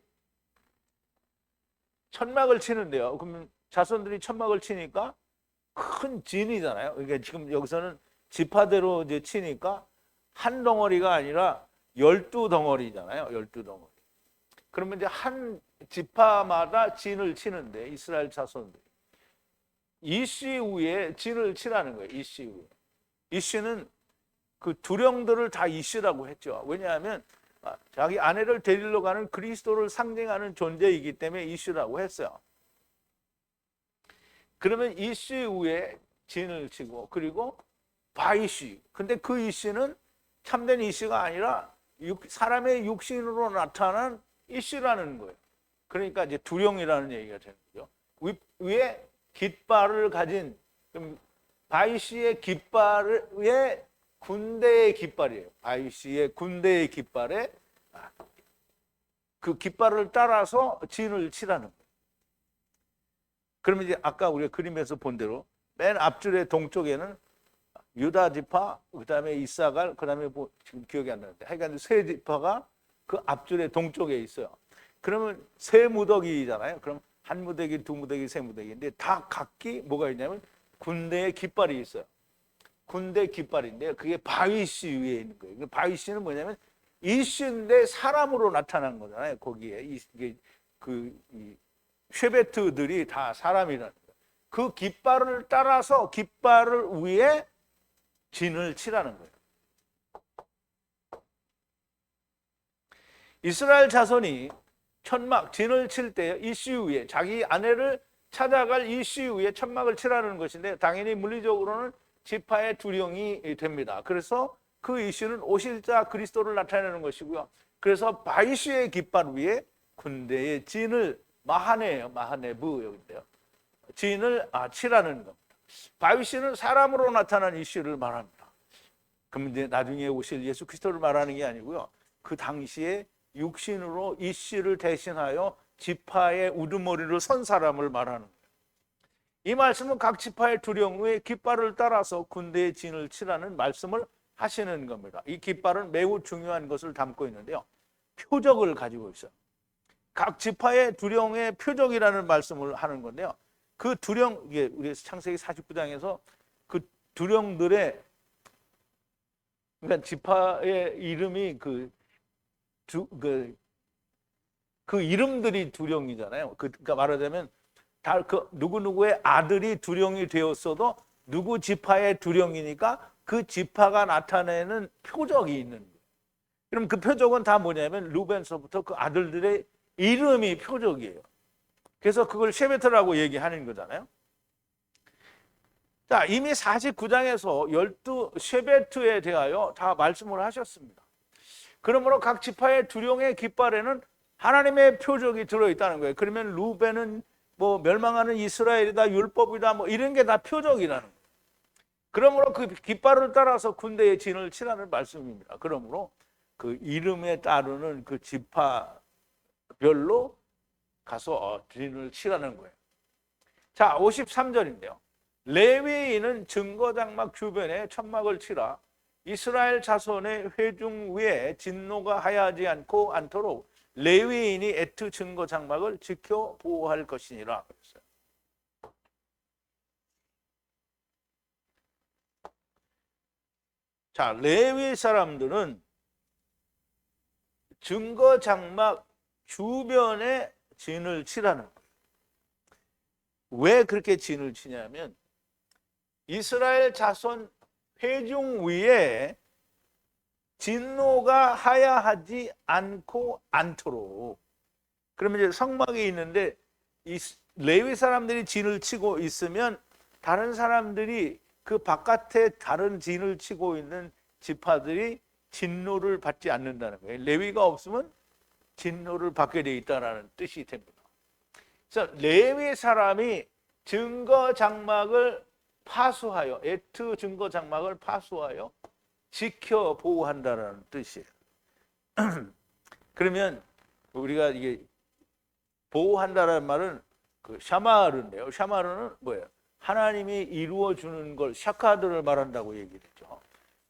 천막을 치는데요. 그러면 자손들이 천막을 치니까 큰 진이잖아요. 그러니까 지금 여기서는 지파대로 이제 치니까 한 덩어리가 아니라 12덩어리잖아요. 12덩어리. 그러면 이제 한 지파마다 진을 치는데 이스라엘 자손들이 이씨 위에 진을 치라는 거예요. 이씨 위에. 이씨는 그 두령들을 다 이씨라고 했죠. 왜냐하면 자기 아내를 데리러 가는 그리스도를 상징하는 존재이기 때문에 이씨라고 했어요. 그러면 이씨 위에 진을 치고, 그리고 바이씨. 근데 그 이씨는 참된 이씨가 아니라 사람의 육신으로 나타난 이씨라는 거예요. 그러니까 이제 두령이라는 얘기가 되는 거죠. 위에 깃발을 가진, 바이씨의 깃발에 군대의 깃발이에요. 바이씨의 군대의 깃발에 그 깃발을 따라서 진을 치라는 거예요. 그러면 이제 아까 우리가 그림에서 본 대로 맨 앞줄의 동쪽에는 유다 지파, 그다음에 이사갈, 그다음에 뭐 지금 기억이 안 나는데 하여간 세 지파가 그 앞줄의 동쪽에 있어요. 그러면 세 무더기잖아요. 그럼 한 무더기, 두 무더기, 세 무더기인데 다 각기 뭐가 있냐면 군대의 깃발이 있어요. 군대 깃발인데 그게 바위씨 위에 있는 거예요. 바위씨는 뭐냐면 이씨인데 사람으로 나타난 거잖아요. 거기에 이게 이 쉐베트들이 다 사람이라는 거예요. 그 깃발을 따라서 깃발을 위에 진을 치라는 거예요. 이스라엘 자손이 천막, 진을 칠 때 이씨 위에 자기 아내를 찾아갈 이씨 위에 천막을 치라는 것인데 당연히 물리적으로는 지파의 두령이 됩니다. 그래서 그 이씨는 오실 자 그리스도를 나타내는 것이고요. 그래서 바이시의 깃발 위에 군대의 진을 마하네예요. 마하네부 여기인데요. 진을 치라는 겁니다. 바이시는 사람으로 나타난 이씨를 말합니다. 그럼 이제 나중에 오실 예수 그리스도를 말하는 게 아니고요. 그 당시에 육신으로 이씨를 대신하여 지파의 우두머리를 선 사람을 말하는 거예요. 이 말씀은 각 지파의 두령 위에 깃발을 따라서 군대의 진을 치라는 말씀을 하시는 겁니다. 이 깃발은 매우 중요한 것을 담고 있는데요. 표적을 가지고 있어요. 각 지파의 두령의 표적이라는 말씀을 하는 건데요. 그 두령, 이게 우리 창세기 49장에서 그 두령들의, 그러니까 지파의 이름이 그 이름들이 두령이잖아요. 그러니까 말하자면 다 그 누구누구의 아들이 두령이 되었어도 누구 지파의 두령이니까 그 지파가 나타내는 표적이 있는 거예요. 그럼 그 표적은 다 뭐냐면 루벤서부터 그 아들들의 이름이 표적이에요. 그래서 그걸 쉐베트라고 얘기하는 거잖아요. 자, 이미 49장에서 12 쉐베트에 대하여 다 말씀을 하셨습니다. 그러므로 각 지파의 두령의 깃발에는 하나님의 표적이 들어있다는 거예요. 그러면 루벤은 뭐 멸망하는 이스라엘이다, 율법이다, 뭐 이런 게 다 표적이라는 거예요. 그러므로 그 깃발을 따라서 군대의 진을 치라는 말씀입니다. 그러므로 그 이름에 따르는 그 지파별로 가서 진을 치라는 거예요. 자, 53절인데요. 레위인은 증거장막 주변에 천막을 치라. 이스라엘 자손의 회중 위에 진노가 하야하지 않도록 레위인이 애트 증거 장막을 지켜 보호할 것이니라 그랬어요. 자, 레위 사람들은 증거 장막 주변에 진을 치라는 거예요. 왜 그렇게 진을 치냐면 이스라엘 자손 회중 위에 진노가 하야하지 않도록. 그러면 이제 성막이 있는데 이 레위 사람들이 진을 치고 있으면 다른 사람들이 그 바깥에 다른 진을 치고 있는 지파들이 진노를 받지 않는다는 거예요. 레위가 없으면 진노를 받게 돼 있다는 뜻이 됩니다. 그래서 레위 사람이 증거 장막을 파수하여, 에트 증거 장막을 파수하여 지켜 보호한다는 뜻이에요. 그러면 우리가 이게 보호한다는 말은 그 샤마르인데요. 샤마르는 뭐예요? 하나님이 이루어 주는 걸, 샤카드를 말한다고 얘기를 했죠.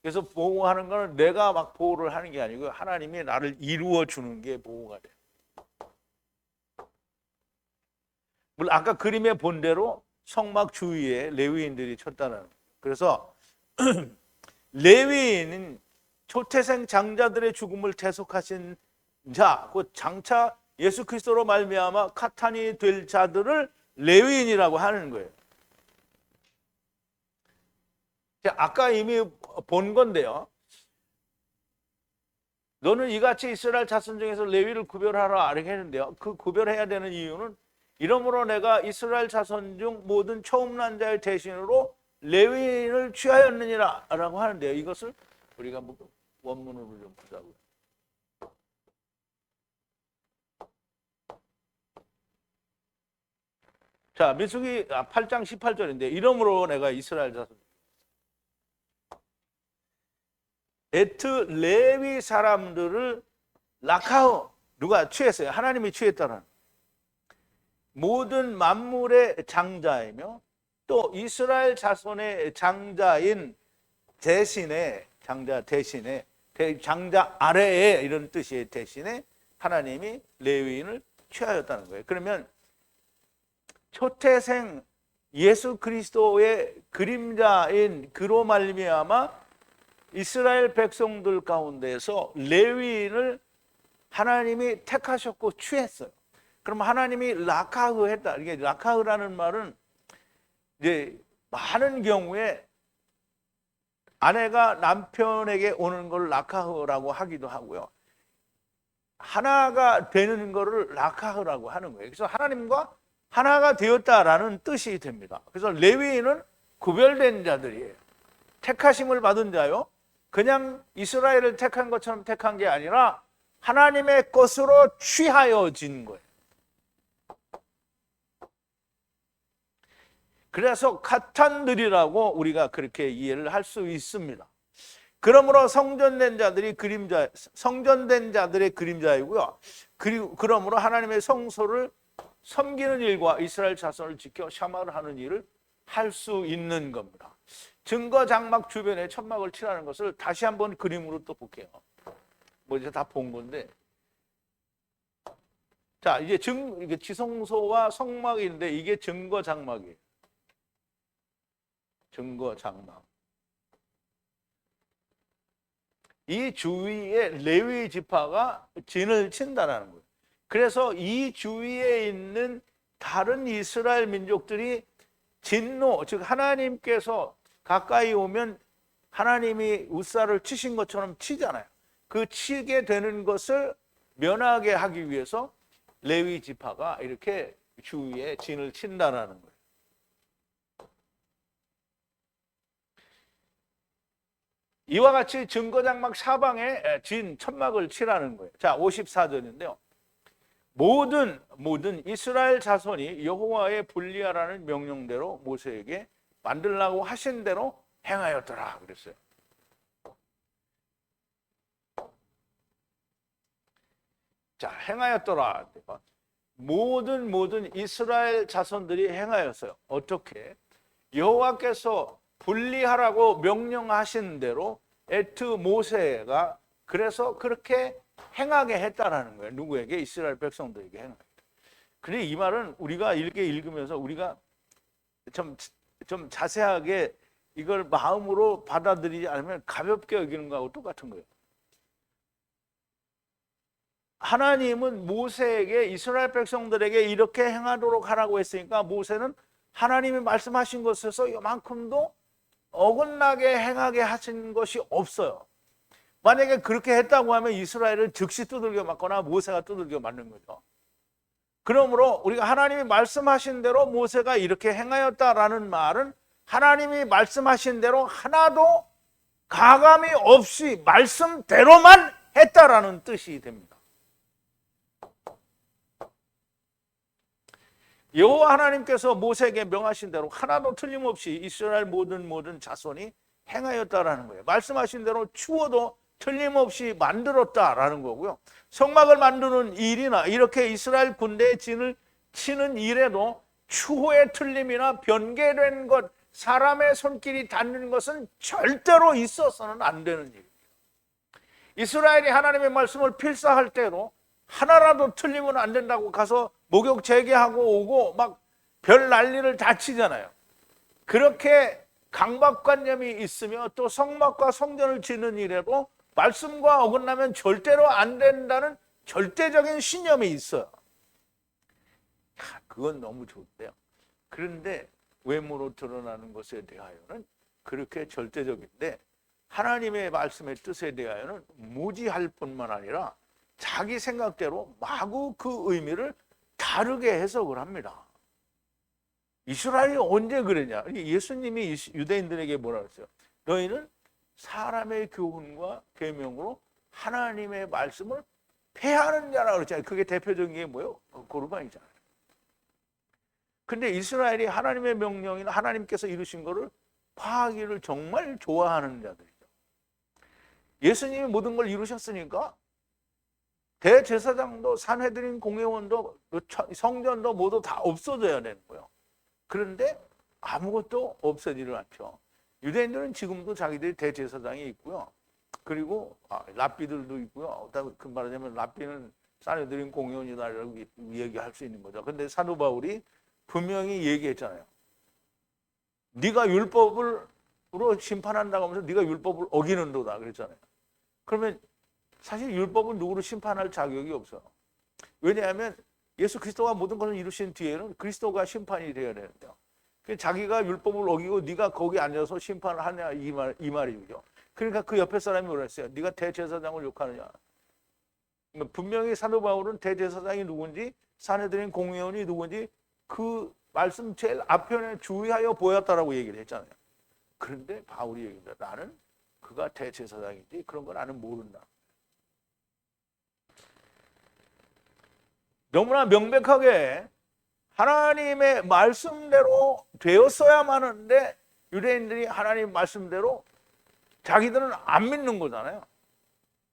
그래서 보호하는 거는 내가 막 보호를 하는 게 아니고 하나님이 나를 이루어 주는 게 보호가 돼요. 물론 아까 그림에 본 대로 성막 주위에 레위인들이 쳤다는 거예요. 그래서 레위인은 초태생 장자들의 죽음을 대속하신 자, 곧 장차 예수 그리스도로 말미암아 카탄이 될 자들을 레위인이라고 하는 거예요. 아까 이미 본 건데요. 너는 이같이 이스라엘 자손 중에서 레위를 구별하라 이렇게 했는데요. 그 구별해야 되는 이유는 이러므로 내가 이스라엘 자손 중 모든 처음 난 자의 대신으로 레위인을 취하였느니라 라고 하는데요. 이것을 우리가 원문으로 좀 보자고요. 자, 민수기 8장 18절인데 이러므로 내가 이스라엘 자손 에트 레위 사람들을 라카흐 누가 취했어요? 하나님이 취했다는 모든 만물의 장자이며 또 이스라엘 자손의 장자인 대신에 장자 대신에 장자 아래에 이런 뜻의 대신에 하나님이 레위인을 취하였다는 거예요. 그러면 초태생 예수 그리스도의 그림자인 그로 말미암아 이스라엘 백성들 가운데서 레위인을 하나님이 택하셨고 취했어요. 그럼 하나님이 라카흐 했다. 이게 라카흐라는 말은 이제 많은 경우에 아내가 남편에게 오는 걸 라카흐라고 하기도 하고요. 하나가 되는 거를 라카흐라고 하는 거예요. 그래서 하나님과 하나가 되었다라는 뜻이 됩니다. 그래서 레위인은 구별된 자들이에요. 택하심을 받은 자요. 그냥 이스라엘을 택한 것처럼 택한 게 아니라 하나님의 것으로 취하여진 거예요. 그래서 카탄들이라고 우리가 그렇게 이해를 할 수 있습니다. 그러므로 성전된 자들이 성전된 자들의 그림자이고요. 그리고 그러므로 하나님의 성소를 섬기는 일과 이스라엘 자손을 지켜 샤마를 하는 일을 할 수 있는 겁니다. 증거 장막 주변에 천막을 칠하는 것을 다시 한번 그림으로 또 볼게요. 뭐 이제 다 본 건데, 자 이제 이게 지성소와 성막인데 이게 증거 장막이에요. 증거 장막. 이 주위에 레위 지파가 진을 친다라는 거예요. 그래서 이 주위에 있는 다른 이스라엘 민족들이 진노, 즉 하나님께서 가까이 오면 하나님이 우사를 치신 것처럼 치잖아요. 그 치게 되는 것을 면하게 하기 위해서 레위 지파가 이렇게 주위에 진을 친다라는 거예요. 이와 같이 증거장막 사방에 진 천막을 칠하는 거예요. 자, 54절인데요. 모든 이스라엘 자손이 여호와의 분리하라는 명령대로 모세에게 만들라고 하신 대로 행하였더라 그랬어요. 자, 행하였더라. 모든 이스라엘 자손들이 행하였어요. 어떻게? 여호와께서 분리하라고 명령하신 대로 에트 모세가 그래서 그렇게 행하게 했다라는 거예요. 누구에게? 이스라엘 백성들에게 행하게. 그래 이 말은 우리가 이렇게 읽으면서 우리가 좀 자세하게 이걸 마음으로 받아들이지 않으면 가볍게 여기는 거하고 똑같은 거예요. 하나님은 모세에게 이스라엘 백성들에게 이렇게 행하도록 하라고 했으니까 모세는 하나님이 말씀하신 것에서 이만큼도 어긋나게 행하게 하신 것이 없어요. 만약에 그렇게 했다고 하면 이스라엘을 즉시 두들겨 맞거나 모세가 두들겨 맞는 거죠. 그러므로 우리가 하나님이 말씀하신 대로 모세가 이렇게 행하였다라는 말은 하나님이 말씀하신 대로 하나도 가감이 없이 말씀대로만 했다라는 뜻이 됩니다. 여호와 하나님께서 모세에게 명하신 대로 하나도 틀림없이 이스라엘 모든 자손이 행하였다라는 거예요. 말씀하신 대로 추워도 틀림없이 만들었다라는 거고요. 성막을 만드는 일이나 이렇게 이스라엘 군대의 진을 치는 일에도 추호의 틀림이나 변개된 것, 사람의 손길이 닿는 것은 절대로 있어서는 안 되는 일입니다. 이스라엘이 하나님의 말씀을 필사할 때도 하나라도 틀리면 안 된다고 가서 목욕 재개하고 오고 막 별 난리를 다 치잖아요. 그렇게 강박관념이 있으며 또 성막과 성전을 짓는 일에도 말씀과 어긋나면 절대로 안 된다는 절대적인 신념이 있어요. 그건 너무 좋대요. 그런데 외모로 드러나는 것에 대하여는 그렇게 절대적인데 하나님의 말씀의 뜻에 대하여는 무지할 뿐만 아니라 자기 생각대로 마구 그 의미를 다르게 해석을 합니다. 이스라엘이 언제 그러냐? 예수님이 유대인들에게 뭐라 그랬어요? 너희는 사람의 교훈과 계명으로 하나님의 말씀을 폐하는 자라 그랬잖아요. 그게 대표적인 게 뭐예요? 고르반이잖아요. 근데 이스라엘이 하나님의 명령이나 하나님께서 이루신 거를 파하기를 정말 좋아하는 자들이죠. 예수님이 모든 걸 이루셨으니까 대제사장도 산헤드린 공회원도 성전도 모두 다 없어져야 되는 거예요. 그런데 아무것도 없어지를 않죠. 유대인들은 지금도 자기들이 대제사장이 있고요. 그리고 랍비들도 있고요. 그 말하자면 랍비는 산헤드린 공회원이다라고 얘기할 수 있는 거죠. 근데 사도 바울이 분명히 얘기했잖아요. 네가 율법으로 심판한다고 하면서 네가 율법을 어기는도다 그랬잖아요. 그러면 사실 율법은 누구를 심판할 자격이 없어요. 왜냐하면 예수 그리스도가 모든 것을 이루신 뒤에는 그리스도가 심판이 되어야 되는데요. 자기가 율법을 어기고 네가 거기 앉아서 심판을 하냐 이 말이죠. 그러니까 그 옆에 사람이 뭐라 했어요? 네가 대제사장을 욕하느냐. 분명히 사도 바울은 대제사장이 누군지 산헤드린 공회원이 누군지 그 말씀 제일 앞편에 주의하여 보였다라고 얘기를 했잖아요. 그런데 바울이 얘기합니다. 나는 그가 대제사장인지 그런 건 나는 모른다. 너무나 명백하게 하나님의 말씀대로 되었어야만 하는데 유대인들이 하나님 말씀대로 자기들은 안 믿는 거잖아요.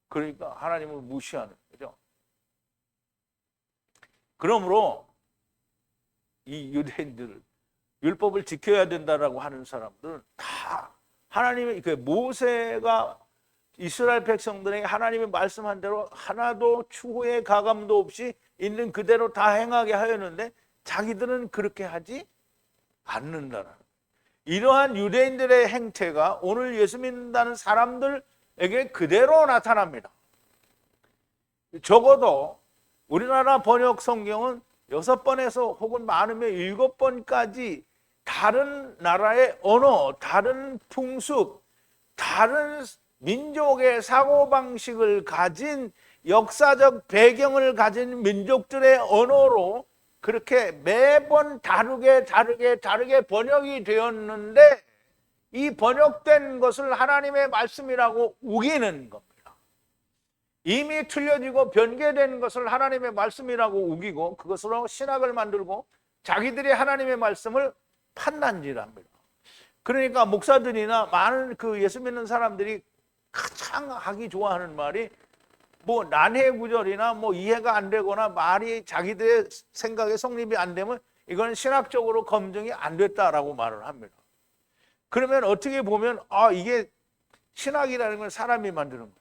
그러니까 하나님을 무시하는 거죠. 그러므로 이 유대인들 율법을 지켜야 된다라고 하는 사람들은 다 하나님의 그 모세가 이스라엘 백성들에게 하나님의 말씀한 대로 하나도 추후의 가감도 없이 있는 그대로 다 행하게 하였는데 자기들은 그렇게 하지 않는다는 이러한 유대인들의 행태가 오늘 예수 믿는다는 사람들에게 그대로 나타납니다. 적어도 우리나라 번역 성경은 6번에서 혹은 많으면 7번까지 다른 나라의 언어, 다른 풍습, 다른 민족의 사고방식을 가진 역사적 배경을 가진 민족들의 언어로 그렇게 매번 다르게 번역이 되었는데 이 번역된 것을 하나님의 말씀이라고 우기는 겁니다. 이미 틀려지고 변개된 것을 하나님의 말씀이라고 우기고 그것으로 신학을 만들고 자기들이 하나님의 말씀을 판단질합니다. 그러니까 목사들이나 많은 그 예수 믿는 사람들이 가장 하기 좋아하는 말이 뭐 난해구절이나 뭐 이해가 안 되거나 말이 자기들의 생각에 성립이 안 되면 이건 신학적으로 검증이 안 됐다라고 말을 합니다. 그러면 어떻게 보면 이게 신학이라는 건 사람이 만드는 거예요.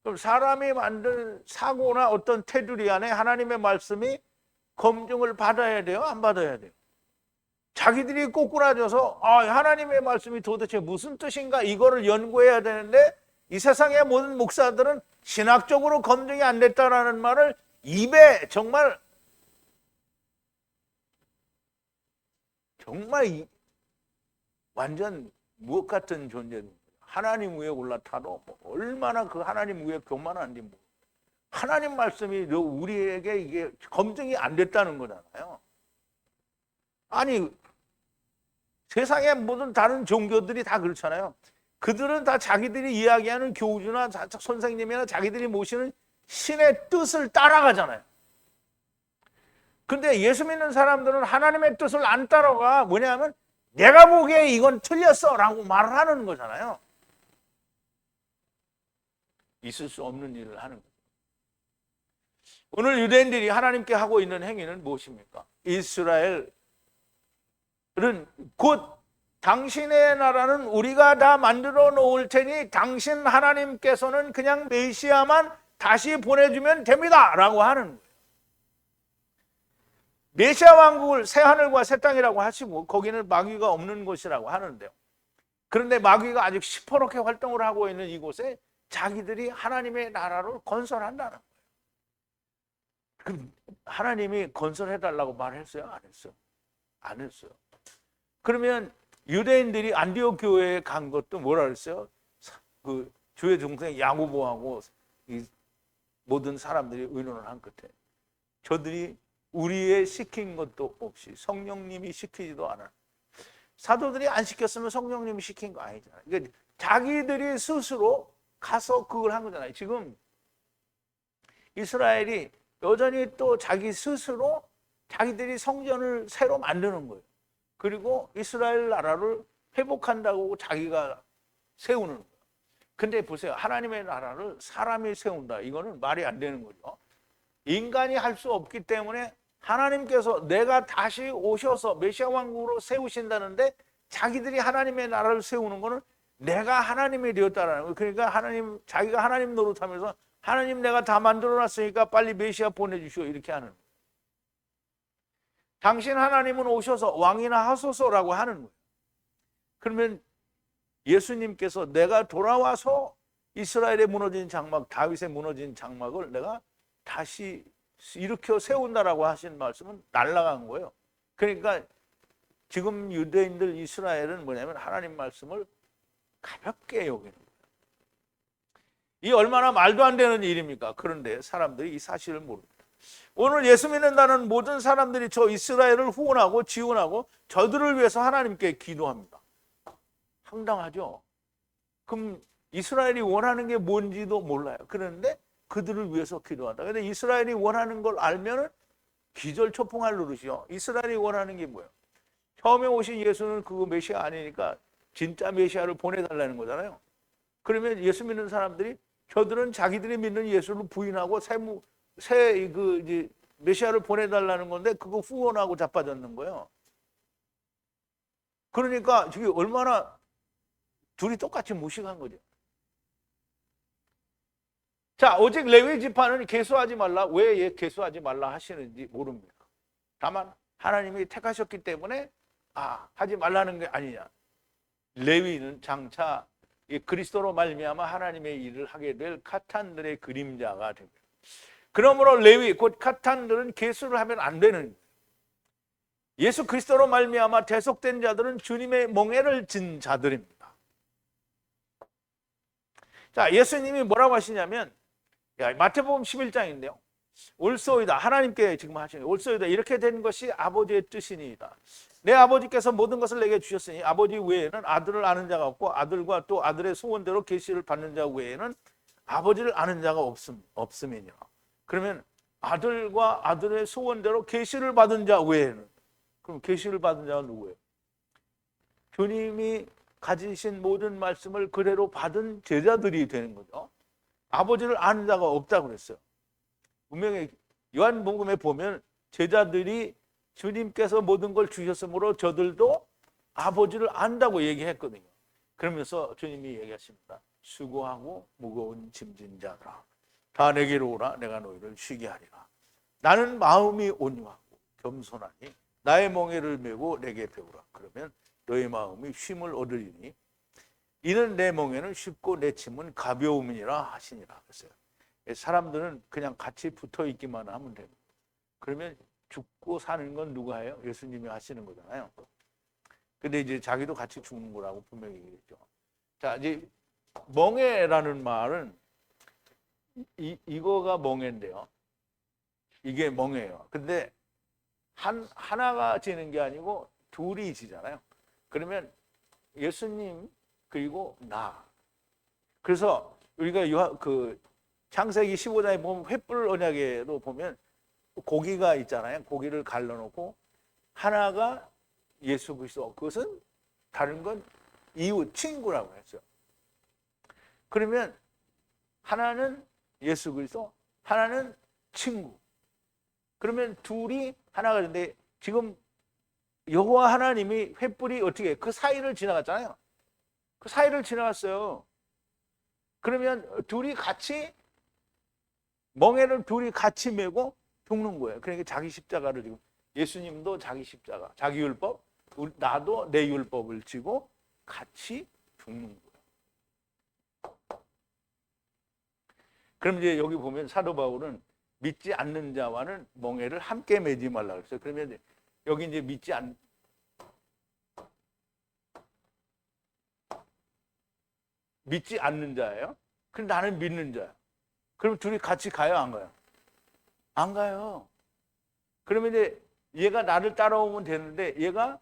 그럼 사람이 만든 사고나 어떤 테두리 안에 하나님의 말씀이 검증을 받아야 돼요? 안 받아야 돼요? 자기들이 꼬꾸라져서 하나님의 말씀이 도대체 무슨 뜻인가 이거를 연구해야 되는데 이 세상의 모든 목사들은 신학적으로 검증이 안 됐다라는 말을 입에 정말 완전 무엇 같은 존재입니다. 하나님 위에 올라타도 얼마나 그 하나님 위에 교만한지 하나님 말씀이 우리에게 이게 검증이 안 됐다는 거잖아요. 아니 세상의 모든 다른 종교들이 다 그렇잖아요. 그들은 다 자기들이 이야기하는 교주나 선생님이나 자기들이 모시는 신의 뜻을 따라가잖아요. 근데 예수 믿는 사람들은 하나님의 뜻을 안 따라가. 뭐냐면 내가 보기에 이건 틀렸어 라고 말을 하는 거잖아요. 있을 수 없는 일을 하는 거예요. 오늘 유대인들이 하나님께 하고 있는 행위는 무엇입니까? 이스라엘은 곧 당신의 나라는 우리가 다 만들어 놓을 테니 당신 하나님께서는 그냥 메시아만 다시 보내주면 됩니다 라고 하는 거예요. 메시아 왕국을 새하늘과 새 땅이라고 하시고 거기는 마귀가 없는 곳이라고 하는데요. 그런데 마귀가 아직 시퍼렇게 활동을 하고 있는 이곳에 자기들이 하나님의 나라를 건설한다는 거예요. 그럼 하나님이 건설해달라고 말했어요? 안 했어요? 안 했어요. 그러면 유대인들이 안디옥 교회에 간 것도 뭐라 그랬어요? 그 주의 동생 야고보하고 이 모든 사람들이 의논을 한 끝에 저들이 우리의 시킨 것도 없이 성령님이 시키지도 않아. 사도들이 안 시켰으면 성령님이 시킨 거 아니잖아요. 그러니까 자기들이 스스로 가서 그걸 한 거잖아요. 지금 이스라엘이 여전히 또 자기 스스로 자기들이 성전을 새로 만드는 거예요. 그리고 이스라엘 나라를 회복한다고 자기가 세우는 거예요. 근데 보세요. 하나님의 나라를 사람이 세운다. 이거는 말이 안 되는 거죠. 인간이 할 수 없기 때문에 하나님께서 내가 다시 오셔서 메시아 왕국으로 세우신다는데 자기들이 하나님의 나라를 세우는 거는 내가 하나님이 되었다라는 거예요. 그러니까 자기가 하나님 노릇하면서 하나님 내가 다 만들어놨으니까 빨리 메시아 보내주시오 이렇게 하는 거예요. 당신 하나님은 오셔서 왕이나 하소서라고 하는 거예요. 그러면 예수님께서 내가 돌아와서 이스라엘의 무너진 장막, 다윗의 무너진 장막을 내가 다시 일으켜 세운다라고 하신 말씀은 날아간 거예요. 그러니까 지금 유대인들 이스라엘은 뭐냐면 하나님 말씀을 가볍게 여기는 거예요. 이 얼마나 말도 안 되는 일입니까? 그런데 사람들이 이 사실을 모릅니다. 오늘 예수 믿는다는 모든 사람들이 저 이스라엘을 후원하고 지원하고 저들을 위해서 하나님께 기도합니다. 황당하죠? 그럼 이스라엘이 원하는 게 뭔지도 몰라요. 그런데 그들을 위해서 기도한다. 그런데 이스라엘이 원하는 걸 알면은 기절초풍할 노릇이요. 이스라엘이 원하는 게 뭐예요? 처음에 오신 예수는 그거 메시아 아니니까 진짜 메시아를 보내달라는 거잖아요. 그러면 예수 믿는 사람들이 저들은 자기들이 믿는 예수를 부인하고 이제 메시아를 보내달라는 건데 그거 후원하고 자빠졌는 거예요. 그러니까 저게 얼마나 둘이 똑같이 무식한 거죠. 자, 오직 레위 지파는 계수하지 말라. 왜 계수하지 말라 하시는지 모릅니다. 다만 하나님이 택하셨기 때문에 하지 말라는 게 아니냐. 레위는 장차 그리스도로 말미암아 하나님의 일을 하게 될 카탄들의 그림자가 됩니다. 그러므로 레위 곧 카탄들은 계수를 하면 안 되는 거예요. 예수 그리스도로 말미암아 대속된 자들은 주님의 멍에를 진 자들입니다. 자, 예수님이 뭐라고 하시냐면 마태복음 11장인데요. 올소이다. 하나님께 지금 하시는 올소이다. 이렇게 된 것이 아버지의 뜻이니이다. 내 아버지께서 모든 것을 내게 주셨으니 아버지 외에는 아들을 아는 자가 없고 아들과 또 아들의 소원대로 계시를 받는 자 외에는 아버지를 아는 자가 없음이니라. 그러면 아들과 아들의 소원대로 계시를 받은 자 외에는, 그럼 계시를 받은 자가 누구예요? 주님이 가지신 모든 말씀을 그대로 받은 제자들이 되는 거죠. 아버지를 아는 자가 없다고 그랬어요. 분명히 요한복음에 보면 제자들이 주님께서 모든 걸 주셨으므로 저들도 아버지를 안다고 얘기했거든요. 그러면서 주님이 얘기하십니다. 수고하고 무거운 짐진 자들아 다 내게로 오라. 내가 너희를 쉬게 하리라. 나는 마음이 온유하고 겸손하니 나의 멍에를 메고 내게 배우라. 그러면 너의 마음이 쉼을 얻으리니 이는 내 멍에는 쉽고 내 짐은 가벼움이니라 하시니라. 그랬어요. 사람들은 그냥 같이 붙어 있기만 하면 됩니다. 그러면 죽고 사는 건 누가 해요? 예수님이 하시는 거잖아요. 근데 이제 자기도 같이 죽는 거라고 분명히 얘기했죠. 자, 이제 멍에라는 말은 이거가 멍에인데요. 이게 멍에예요. 근데 하나가 지는 게 아니고 둘이 지잖아요. 그러면 예수님 그리고 나. 그래서 우리가 그 창세기 15장에 보면 횃불 언약에도 보면 고기가 있잖아요. 고기를 갈라놓고 하나가 예수 그리스도, 그것은 다른 건 이웃, 친구라고 했어요. 그러면 하나는 예수 그리스도, 하나는 친구. 그러면 둘이 하나가 되는데 지금 여호와 하나님이 횃불이 어떻게 그 사이를 지나갔잖아요. 그 사이를 지나갔어요. 그러면 둘이 같이 멍에를 둘이 같이 메고 죽는 거예요. 그러니까 자기 십자가를 지금 예수님도 자기 십자가, 자기 율법, 나도 내 율법을 지고 같이 죽는 거예요. 그럼 이제 여기 보면 사도 바울은 믿지 않는 자와는 멍에를 함께 매지 말라 그랬어요. 그러면 여기 이제 믿지 않는 자예요. 근데 나는 믿는 자야. 그럼 둘이 같이 가요, 안 가요? 안 가요. 그러면 이제 얘가 나를 따라오면 되는데 얘가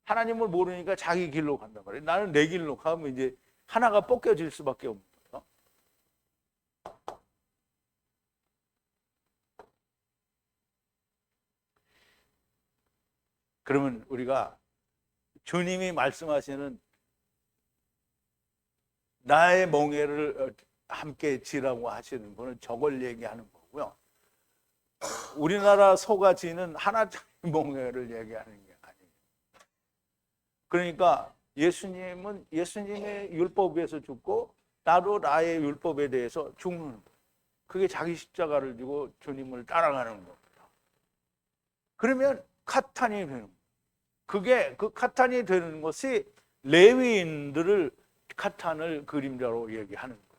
하나님을 모르니까 자기 길로 간단 말이에요. 나는 내 길로 가면 이제 하나가 벗겨질 수밖에 없는 거예요. 그러면 우리가 주님이 말씀하시는 나의 멍에를 함께 지라고 하시는 거는 저걸 얘기하는 거고요. 우리나라 소가 지는 하나짜리 멍에를 얘기하는 게 아니에요. 그러니까 예수님은 예수님의 율법에서 죽고 나도 나의 율법에 대해서 죽는 거예요. 그게 자기 십자가를 지고 주님을 따라가는 겁니다. 그러면 카탄이 되는 거예요. 그게 그 카탄이 되는 것이 레위인들을 카탄을 그림자로 얘기하는 거예요.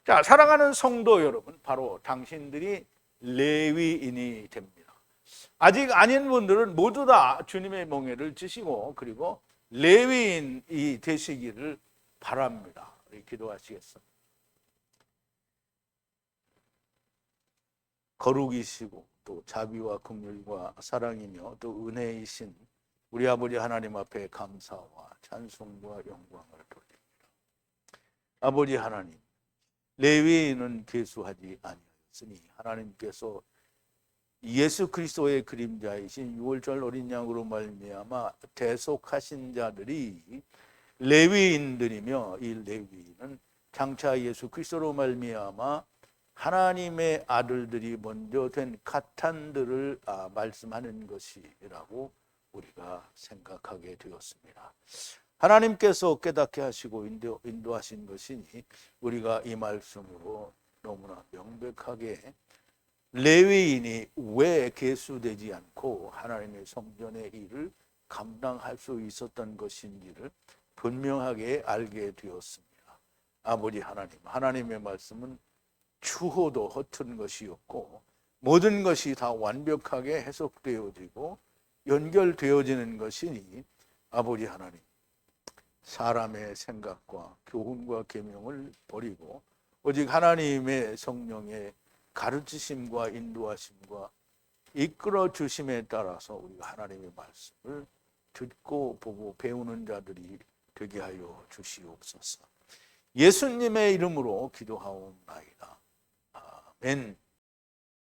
자, 사랑하는 성도 여러분, 바로 당신들이 레위인이 됩니다. 아직 아닌 분들은 모두 다 주님의 멍에를 지시고 그리고 레위인이 되시기를 바랍니다. 우리 기도하시겠습니다. 거룩이시고 또 자비와 긍휼과 사랑이며 또 은혜이신 우리 아버지 하나님 앞에 감사와 찬송과 영광을 돌립니다. 아버지 하나님, 레위인은 계수하지 아니하였으니 하나님께서 예수 그리스도의 그림자이신 유월절 어린 양으로 말미암아 대속하신 자들이 레위인들이며 이 레위인은 장차 예수 그리스도로 말미암아 하나님의 아들들이 먼저 된 카탄들을 말씀하는 것이라고 우리가 생각하게 되었습니다. 하나님께서 깨닫게 하시고 인도하신 것이니 우리가 이 말씀으로 너무나 명백하게 레위인이 왜 계수되지 않고 하나님의 성전의 일을 감당할 수 있었던 것인지를 분명하게 알게 되었습니다. 아버지 하나님, 하나님의 말씀은 추호도 허튼 것이었고 모든 것이 다 완벽하게 해석되어지고 연결되어지는 것이니 아버지 하나님, 사람의 생각과 교훈과 계명을 버리고 오직 하나님의 성령의 가르치심과 인도하심과 이끌어 주심에 따라서 우리가 하나님의 말씀을 듣고 보고 배우는 자들이 되게 하여 주시옵소서. 예수님의 이름으로 기도하옵나이다. 아멘.